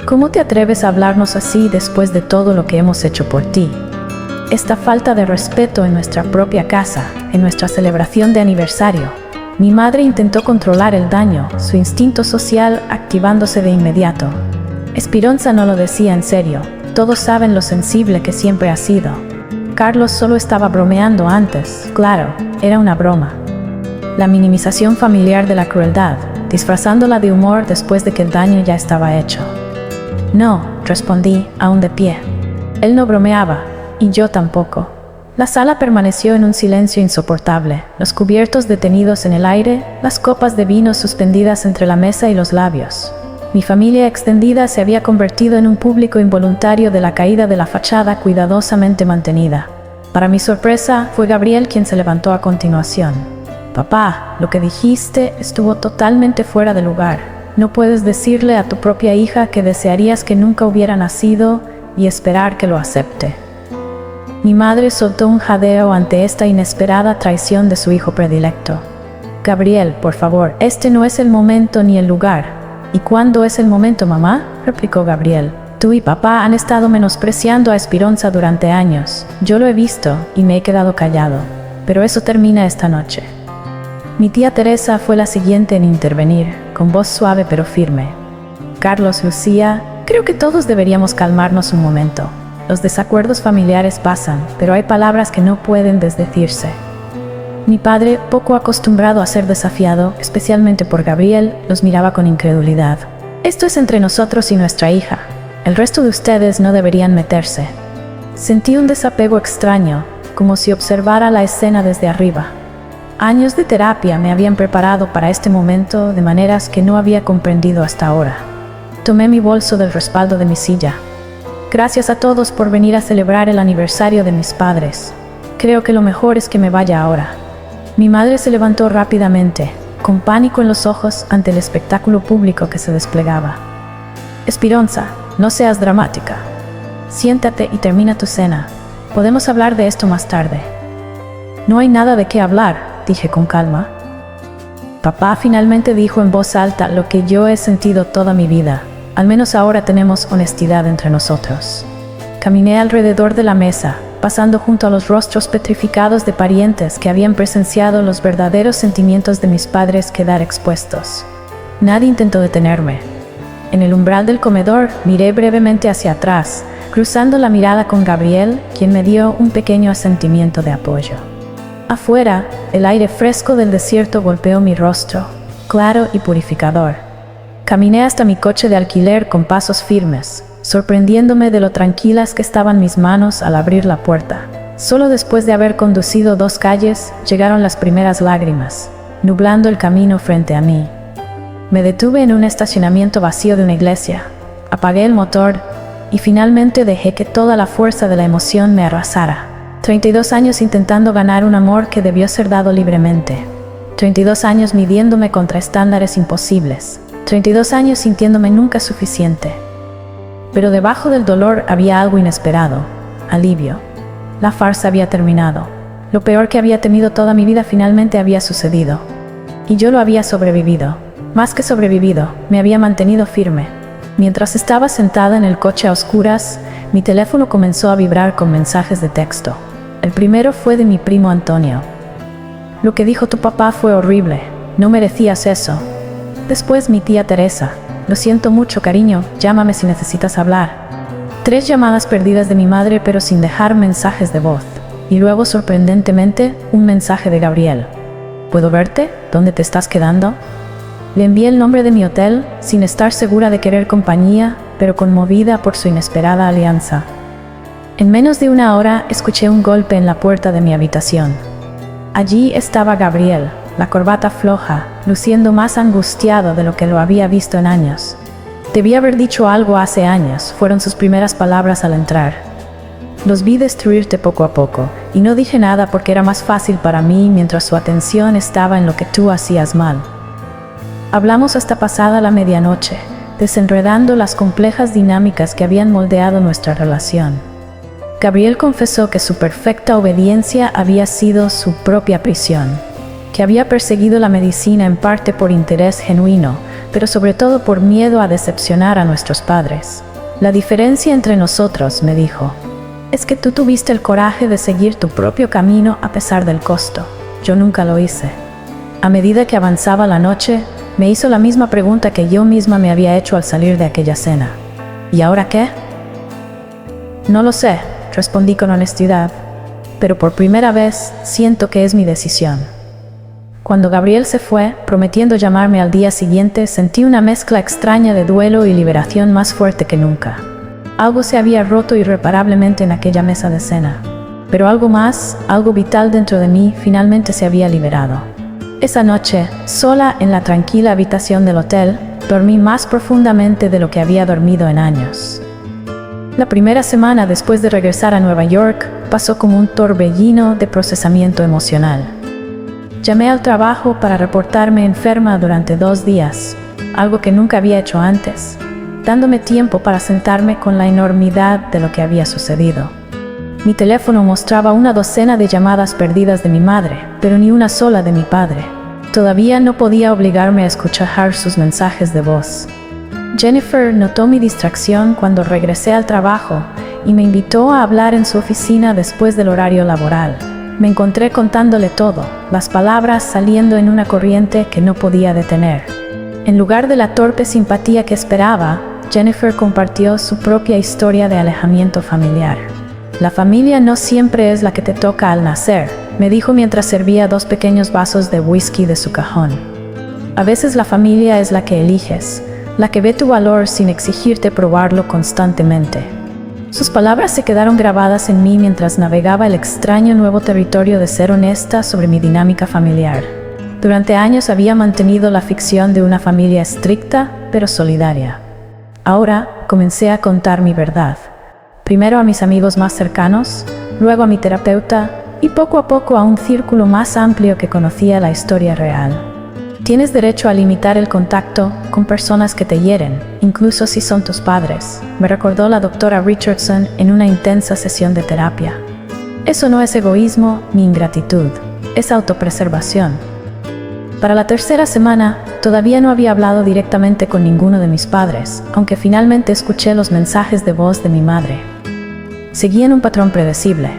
¿Cómo te atreves a hablarnos así después de todo lo que hemos hecho por ti? Esta falta de respeto en nuestra propia casa, en nuestra celebración de aniversario. Mi madre intentó controlar el daño, su instinto social activándose de inmediato. Espironza no lo decía en serio. Todos saben lo sensible que siempre ha sido. Carlos solo estaba bromeando antes, claro, era una broma. La minimización familiar de la crueldad, disfrazándola de humor después de que el daño ya estaba hecho. No, respondí, aún de pie. Él no bromeaba, y yo tampoco. La sala permaneció en un silencio insoportable, los cubiertos detenidos en el aire, las copas de vino suspendidas entre la mesa y los labios. Mi familia extendida se había convertido en un público involuntario de la caída de la fachada cuidadosamente mantenida. Para mi sorpresa, fue Gabriel quien se levantó a continuación. Papá, lo que dijiste estuvo totalmente fuera de lugar. No puedes decirle a tu propia hija que desearías que nunca hubiera nacido y esperar que lo acepte. Mi madre soltó un jadeo ante esta inesperada traición de su hijo predilecto. Gabriel, por favor, este no es el momento ni el lugar. ¿Y cuándo es el momento, mamá?, replicó Gabriel. Tú y papá han estado menospreciando a Espironza durante años. Yo lo he visto y me he quedado callado. Pero eso termina esta noche. Mi tía Teresa fue la siguiente en intervenir, con voz suave pero firme. Carlos, Lucía, creo que todos deberíamos calmarnos un momento. Los desacuerdos familiares pasan, pero hay palabras que no pueden desdecirse. Mi padre, poco acostumbrado a ser desafiado, especialmente por Gabriel, los miraba con incredulidad. Esto es entre nosotros y nuestra hija. El resto de ustedes no deberían meterse. Sentí un desapego extraño, como si observara la escena desde arriba. Años de terapia me habían preparado para este momento de maneras que no había comprendido hasta ahora. Tomé mi bolso del respaldo de mi silla. Gracias a todos por venir a celebrar el aniversario de mis padres. Creo que lo mejor es que me vaya ahora. Mi madre se levantó rápidamente, con pánico en los ojos ante el espectáculo público que se desplegaba. Espironza, no seas dramática. Siéntate y termina tu cena. Podemos hablar de esto más tarde. No hay nada de qué hablar, dije con calma. Papá finalmente dijo en voz alta lo que yo he sentido toda mi vida. Al menos ahora tenemos honestidad entre nosotros. Caminé alrededor de la mesa, pasando junto a los rostros petrificados de parientes que habían presenciado los verdaderos sentimientos de mis padres quedar expuestos. Nadie intentó detenerme. En el umbral del comedor miré brevemente hacia atrás, cruzando la mirada con Gabriel, quien me dio un pequeño asentimiento de apoyo. Afuera, el aire fresco del desierto golpeó mi rostro, claro y purificador. Caminé hasta mi coche de alquiler con pasos firmes, sorprendiéndome de lo tranquilas que estaban mis manos al abrir la puerta. Solo después de haber conducido 2 calles, llegaron las primeras lágrimas, nublando el camino frente a mí. Me detuve en un estacionamiento vacío de una iglesia, apagué el motor y finalmente dejé que toda la fuerza de la emoción me arrasara. 32 años intentando ganar un amor que debió ser dado libremente. 32 años midiéndome contra estándares imposibles. 32 años sintiéndome nunca suficiente. Pero debajo del dolor había algo inesperado, alivio. La farsa había terminado. Lo peor que había temido toda mi vida finalmente había sucedido. Y yo lo había sobrevivido. Más que sobrevivido, me había mantenido firme. Mientras estaba sentada en el coche a oscuras, mi teléfono comenzó a vibrar con mensajes de texto. El primero fue de mi primo Antonio. Lo que dijo tu papá fue horrible. No merecías eso. Después mi tía Teresa. Lo siento mucho, cariño, llámame si necesitas hablar. 3 llamadas perdidas de mi madre pero sin dejar mensajes de voz. Y luego, sorprendentemente, un mensaje de Gabriel. ¿Puedo verte? ¿Dónde te estás quedando? Le envié el nombre de mi hotel, sin estar segura de querer compañía, pero conmovida por su inesperada alianza. En menos de 1 hora escuché un golpe en la puerta de mi habitación. Allí estaba Gabriel, la corbata floja, luciendo más angustiado de lo que lo había visto en años. Debí haber dicho algo hace años, fueron sus primeras palabras al entrar. Los vi destruirte poco a poco, y no dije nada porque era más fácil para mí mientras su atención estaba en lo que tú hacías mal. Hablamos hasta pasada la medianoche, desenredando las complejas dinámicas que habían moldeado nuestra relación. Gabriel confesó que su perfecta obediencia había sido su propia prisión, que había perseguido la medicina en parte por interés genuino, pero sobre todo por miedo a decepcionar a nuestros padres. La diferencia entre nosotros, me dijo, es que tú tuviste el coraje de seguir tu propio camino a pesar del costo. Yo nunca lo hice. A medida que avanzaba la noche, me hizo la misma pregunta que yo misma me había hecho al salir de aquella cena. ¿Y ahora qué? No lo sé, respondí con honestidad, pero por primera vez siento que es mi decisión. Cuando Gabriel se fue, prometiendo llamarme al día siguiente, sentí una mezcla extraña de duelo y liberación más fuerte que nunca. Algo se había roto irreparablemente en aquella mesa de cena, pero algo más, algo vital dentro de mí, finalmente se había liberado. Esa noche, sola en la tranquila habitación del hotel, dormí más profundamente de lo que había dormido en años. La primera semana después de regresar a Nueva York, pasó como un torbellino de procesamiento emocional. Llamé al trabajo para reportarme enferma durante 2 días, algo que nunca había hecho antes, dándome tiempo para sentarme con la enormidad de lo que había sucedido. Mi teléfono mostraba una docena de llamadas perdidas de mi madre, pero ni una sola de mi padre. Todavía no podía obligarme a escuchar sus mensajes de voz. Jennifer notó mi distracción cuando regresé al trabajo y me invitó a hablar en su oficina después del horario laboral. Me encontré contándole todo, las palabras saliendo en una corriente que no podía detener. En lugar de la torpe simpatía que esperaba, Jennifer compartió su propia historia de alejamiento familiar. La familia no siempre es la que te toca al nacer, me dijo mientras servía 2 pequeños vasos de whisky de su cajón. A veces la familia es la que eliges, la que ve tu valor sin exigirte probarlo constantemente. Sus palabras se quedaron grabadas en mí mientras navegaba el extraño nuevo territorio de ser honesta sobre mi dinámica familiar. Durante años había mantenido la ficción de una familia estricta, pero solidaria. Ahora comencé a contar mi verdad. Primero a mis amigos más cercanos, luego a mi terapeuta y poco a poco a un círculo más amplio que conocía la historia real. Tienes derecho a limitar el contacto con personas que te hieren, incluso si son tus padres, me recordó la doctora Richardson en una intensa sesión de terapia. Eso no es egoísmo ni ingratitud, es autopreservación. Para la 3ª semana, todavía no había hablado directamente con ninguno de mis padres, aunque finalmente escuché los mensajes de voz de mi madre. Seguían un patrón predecible.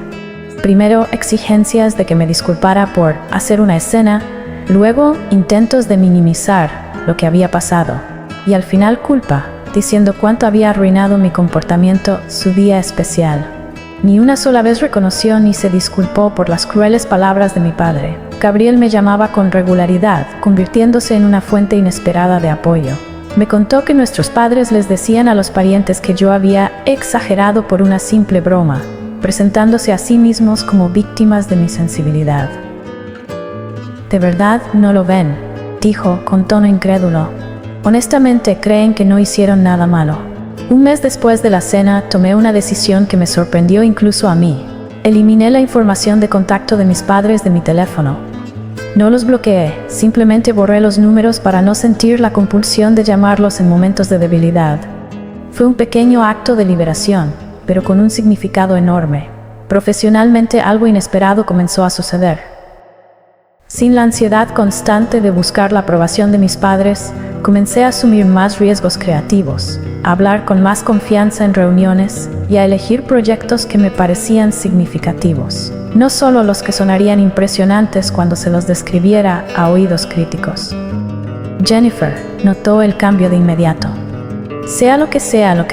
Primero, exigencias de que me disculpara por hacer una escena, luego, intentos de minimizar lo que había pasado, y al final culpa, diciendo cuánto había arruinado mi comportamiento su día especial. Ni una sola vez reconoció ni se disculpó por las crueles palabras de mi padre. Gabriel me llamaba con regularidad, convirtiéndose en una fuente inesperada de apoyo. Me contó que nuestros padres les decían a los parientes que yo había exagerado por una simple broma, presentándose a sí mismos como víctimas de mi sensibilidad. ¿De verdad no lo ven?, dijo con tono incrédulo. Honestamente creen que no hicieron nada malo. Un mes después de la cena tomé una decisión que me sorprendió incluso a mí. Eliminé la información de contacto de mis padres de mi teléfono. No los bloqueé, simplemente borré los números para no sentir la compulsión de llamarlos en momentos de debilidad. Fue un pequeño acto de liberación, pero con un significado enorme. Profesionalmente algo inesperado comenzó a suceder. Sin la ansiedad constante de buscar la aprobación de mis padres, comencé a asumir más riesgos creativos, a hablar con más confianza en reuniones y a elegir proyectos que me parecían significativos, no solo los que sonarían impresionantes cuando se los describiera a oídos críticos. Jennifer notó el cambio de inmediato. Sea lo que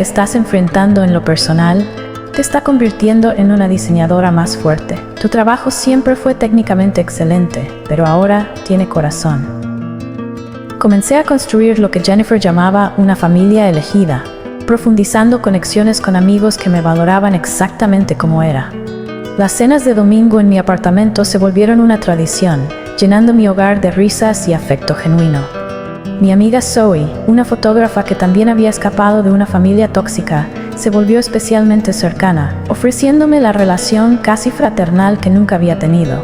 estás enfrentando en lo personal, te está convirtiendo en una diseñadora más fuerte. Tu trabajo siempre fue técnicamente excelente, pero ahora tiene corazón. Comencé a construir lo que Jennifer llamaba una familia elegida, profundizando conexiones con amigos que me valoraban exactamente como era. Las cenas de domingo en mi apartamento se volvieron una tradición, llenando mi hogar de risas y afecto genuino. Mi amiga Zoe, una fotógrafa que también había escapado de una familia tóxica, se volvió especialmente cercana, ofreciéndome la relación casi fraternal que nunca había tenido.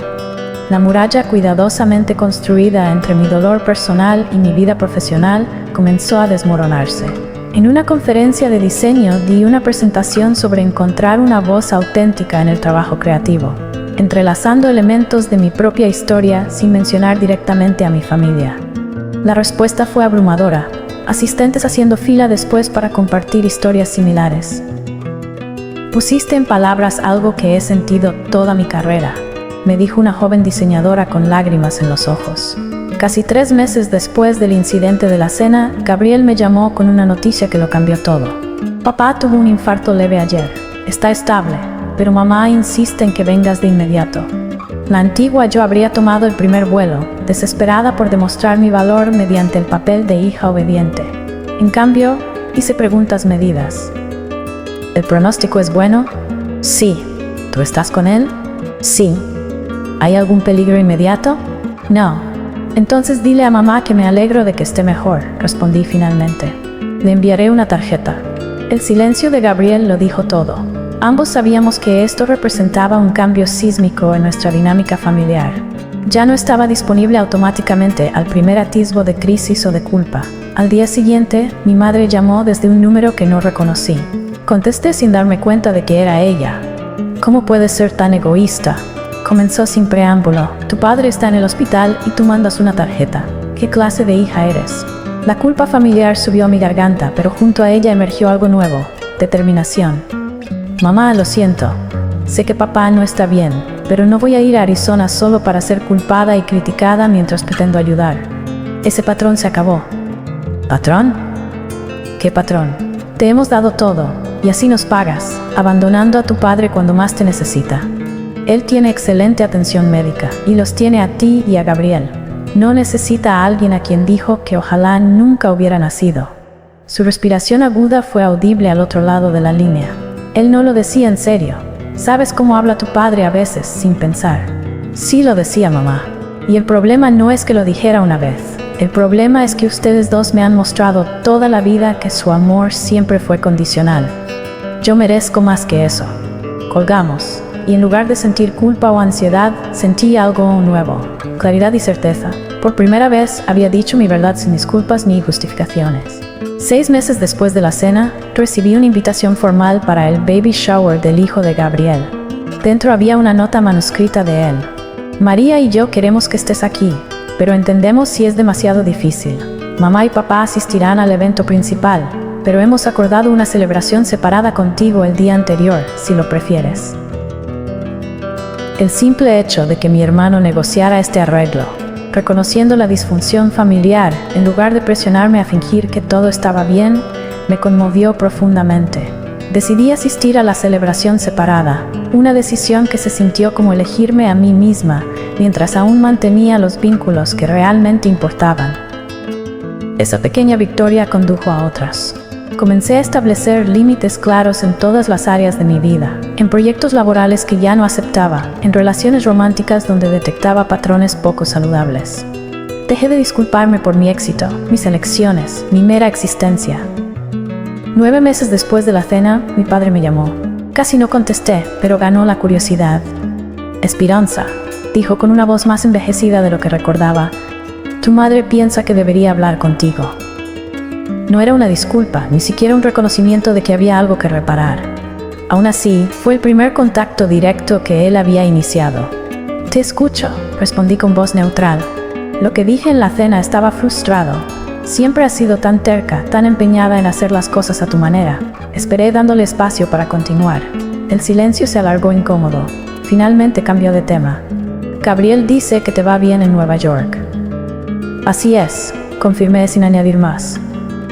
La muralla cuidadosamente construida entre mi dolor personal y mi vida profesional comenzó a desmoronarse. En una conferencia de diseño di una presentación sobre encontrar una voz auténtica en el trabajo creativo, entrelazando elementos de mi propia historia sin mencionar directamente a mi familia. La respuesta fue abrumadora, asistentes haciendo fila después para compartir historias similares. Pusiste en palabras algo que he sentido toda mi carrera, me dijo una joven diseñadora con lágrimas en los ojos. Casi 3 meses después del incidente de la cena, Gabriel me llamó con una noticia que lo cambió todo. Papá tuvo un infarto leve ayer. Está estable, pero mamá insiste en que vengas de inmediato. La antigua yo habría tomado el primer vuelo, desesperada por demostrar mi valor mediante el papel de hija obediente. En cambio, hice preguntas medidas. ¿El pronóstico es bueno? Sí. ¿Tú estás con él? Sí. ¿Hay algún peligro inmediato? No. Entonces dile a mamá que me alegro de que esté mejor, respondí finalmente. Le enviaré una tarjeta. El silencio de Gabriel lo dijo todo. Ambos sabíamos que esto representaba un cambio sísmico en nuestra dinámica familiar. Ya no estaba disponible automáticamente al primer atisbo de crisis o de culpa. Al día siguiente, mi madre llamó desde un número que no reconocí. Contesté sin darme cuenta de que era ella. ¿Cómo puedes ser tan egoísta? Comenzó sin preámbulo. Tu padre está en el hospital y tú mandas una tarjeta. ¿Qué clase de hija eres? La culpa familiar subió a mi garganta, pero junto a ella emergió algo nuevo: determinación. Mamá, lo siento. Sé que papá no está bien, pero no voy a ir a Arizona solo para ser culpada y criticada mientras pretendo ayudar. Ese patrón se acabó. ¿Patrón? ¿Qué patrón? Te hemos dado todo, y así nos pagas, abandonando a tu padre cuando más te necesita. Él tiene excelente atención médica, y los tiene a ti y a Gabriel. No necesita a alguien a quien dijo que ojalá nunca hubiera nacido. Su respiración aguda fue audible al otro lado de la línea. Él no lo decía en serio. ¿Sabes cómo habla tu padre a veces, sin pensar? Sí lo decía, mamá. Y el problema no es que lo dijera una vez. El problema es que ustedes dos me han mostrado toda la vida que su amor siempre fue condicional. Yo merezco más que eso. Colgamos. Y en lugar de sentir culpa o ansiedad, sentí algo nuevo: claridad y certeza. Por primera vez había dicho mi verdad sin disculpas ni justificaciones. 6 meses después de la cena, recibí una invitación formal para el baby shower del hijo de Gabriel. Dentro había una nota manuscrita de él. María y yo queremos que estés aquí, pero entendemos si es demasiado difícil. Mamá y papá asistirán al evento principal, pero hemos acordado una celebración separada contigo el día anterior, si lo prefieres. El simple hecho de que mi hermano negociara este arreglo, reconociendo la disfunción familiar en lugar de presionarme a fingir que todo estaba bien, me conmovió profundamente. Decidí asistir a la celebración separada, una decisión que se sintió como elegirme a mí misma, mientras aún mantenía los vínculos que realmente importaban. Esa pequeña victoria condujo a otras. Comencé a establecer límites claros en todas las áreas de mi vida, en proyectos laborales que ya no aceptaba, en relaciones románticas donde detectaba patrones poco saludables. Dejé de disculparme por mi éxito, mis elecciones, mi mera existencia. 9 meses después de la cena, mi padre me llamó. Casi no contesté, pero ganó la curiosidad. Esperanza, dijo con una voz más envejecida de lo que recordaba. Tu madre piensa que debería hablar contigo. No era una disculpa, ni siquiera un reconocimiento de que había algo que reparar. Aún así, fue el primer contacto directo que él había iniciado. Te escucho, respondí con voz neutral. Lo que dije en la cena estaba frustrado. Siempre has sido tan terca, tan empeñada en hacer las cosas a tu manera. Esperé dándole espacio para continuar. El silencio se alargó incómodo. Finalmente cambió de tema. Gabriel dice que te va bien en Nueva York. Así es, confirmé sin añadir más.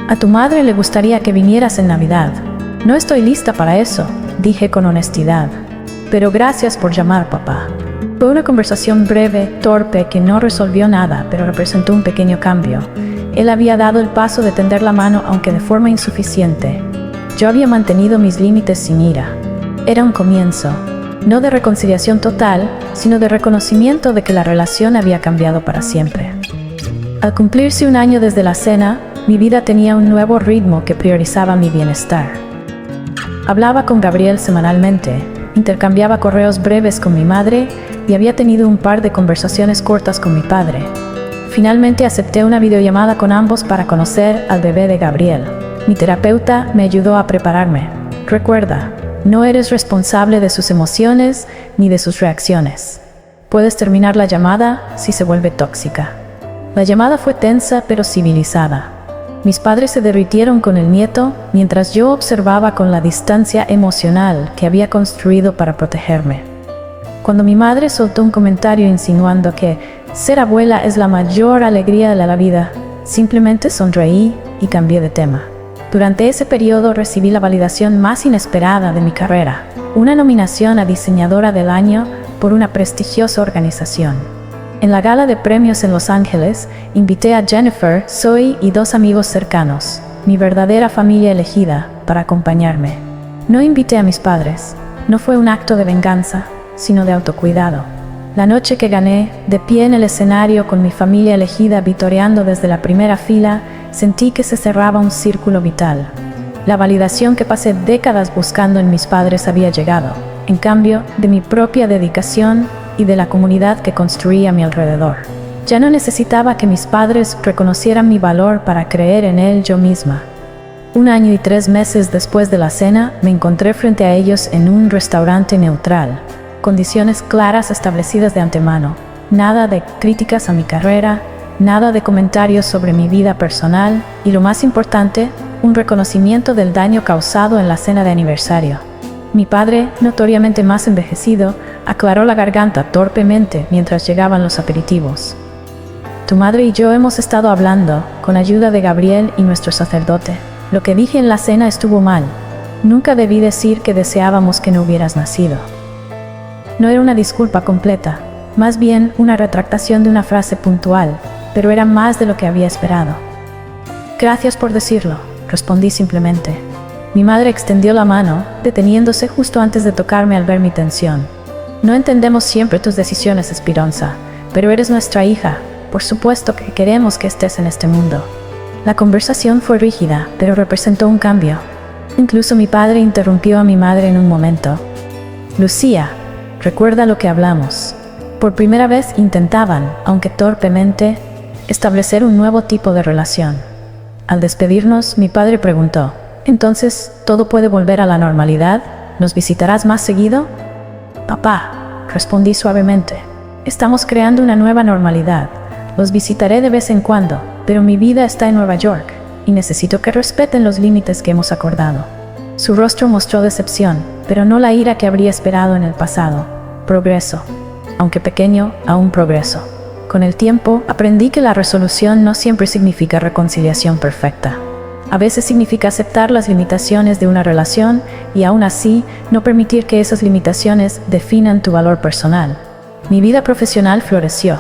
A tu madre le gustaría que vinieras en Navidad. No estoy lista para eso, dije con honestidad. Pero gracias por llamar, papá. Fue una conversación breve, torpe, que no resolvió nada, pero representó un pequeño cambio. Él había dado el paso de tender la mano, aunque de forma insuficiente. Yo había mantenido mis límites sin ira. Era un comienzo, no de reconciliación total, sino de reconocimiento de que la relación había cambiado para siempre. Al cumplirse 1 año desde la cena, mi vida tenía un nuevo ritmo que priorizaba mi bienestar. Hablaba con Gabriel semanalmente, intercambiaba correos breves con mi madre y había tenido un par de conversaciones cortas con mi padre. Finalmente acepté una videollamada con ambos para conocer al bebé de Gabriel. Mi terapeuta me ayudó a prepararme. Recuerda, no eres responsable de sus emociones ni de sus reacciones. Puedes terminar la llamada si se vuelve tóxica. La llamada fue tensa pero civilizada. Mis padres se derritieron con el nieto mientras yo observaba con la distancia emocional que había construido para protegerme. Cuando mi madre soltó un comentario insinuando que ser abuela es la mayor alegría de la vida, simplemente sonreí y cambié de tema. Durante ese periodo recibí la validación más inesperada de mi carrera, una nominación a diseñadora del año por una prestigiosa organización. En la gala de premios en Los Ángeles, invité a Jennifer, Zoe y 2 amigos cercanos, mi verdadera familia elegida, para acompañarme. No invité a mis padres. No fue un acto de venganza, sino de autocuidado. La noche que gané, de pie en el escenario con mi familia elegida vitoreando desde la primera fila, sentí que se cerraba un círculo vital. La validación que pasé décadas buscando en mis padres había llegado, en cambio de mi propia dedicación y de la comunidad que construí a mi alrededor. Ya no necesitaba que mis padres reconocieran mi valor para creer en él yo misma. 1 año y 3 meses después de la cena, me encontré frente a ellos en un restaurante neutral. Condiciones claras establecidas de antemano. Nada de críticas a mi carrera, nada de comentarios sobre mi vida personal y, lo más importante, un reconocimiento del daño causado en la cena de aniversario. Mi padre, notoriamente más envejecido, aclaró la garganta torpemente mientras llegaban los aperitivos. Tu madre y yo hemos estado hablando, con ayuda de Gabriel y nuestro sacerdote. Lo que dije en la cena estuvo mal. Nunca debí decir que deseábamos que no hubieras nacido. No era una disculpa completa, más bien una retractación de una frase puntual, pero era más de lo que había esperado. Gracias por decirlo, respondí simplemente. Mi madre extendió la mano, deteniéndose justo antes de tocarme al ver mi tensión. No entendemos siempre tus decisiones, Esperanza, pero eres nuestra hija. Por supuesto que queremos que estés en este mundo. La conversación fue rígida, pero representó un cambio. Incluso mi padre interrumpió a mi madre en un momento. Lucía, recuerda lo que hablamos. Por primera vez intentaban, aunque torpemente, establecer un nuevo tipo de relación. Al despedirnos, mi padre preguntó, ¿entonces todo puede volver a la normalidad? ¿Nos visitarás más seguido? Papá, respondí suavemente, estamos creando una nueva normalidad. Los visitaré de vez en cuando, pero mi vida está en Nueva York y necesito que respeten los límites que hemos acordado. Su rostro mostró decepción, pero no la ira que habría esperado en el pasado. Progreso. Aunque pequeño, aún progreso. Con el tiempo, aprendí que la resolución no siempre significa reconciliación perfecta. A veces significa aceptar las limitaciones de una relación y aún así no permitir que esas limitaciones definan tu valor personal. Mi vida profesional floreció.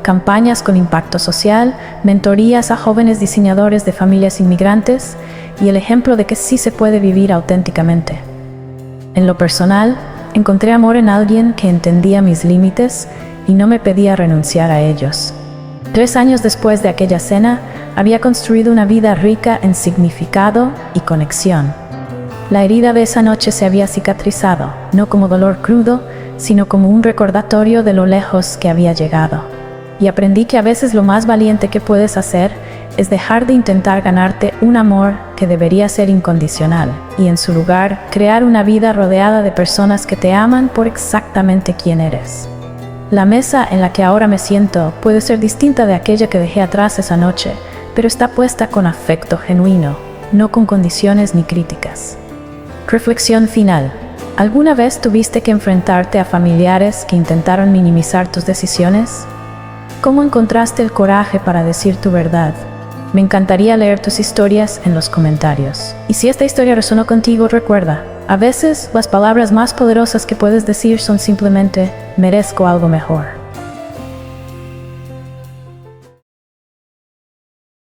Campañas con impacto social, mentorías a jóvenes diseñadores de familias inmigrantes y el ejemplo de que sí se puede vivir auténticamente. En lo personal, encontré amor en alguien que entendía mis límites y no me pedía renunciar a ellos. 3 años después de aquella cena, había construido una vida rica en significado y conexión. La herida de esa noche se había cicatrizado, no como dolor crudo, sino como un recordatorio de lo lejos que había llegado. Y aprendí que a veces lo más valiente que puedes hacer es dejar de intentar ganarte un amor que debería ser incondicional y en su lugar crear una vida rodeada de personas que te aman por exactamente quién eres. La mesa en la que ahora me siento puede ser distinta de aquella que dejé atrás esa noche, pero está puesta con afecto genuino, no con condiciones ni críticas. Reflexión final. ¿Alguna vez tuviste que enfrentarte a familiares que intentaron minimizar tus decisiones? ¿Cómo encontraste el coraje para decir tu verdad? Me encantaría leer tus historias en los comentarios. Y si esta historia resonó contigo, recuerda, a veces las palabras más poderosas que puedes decir son simplemente, merezco algo mejor.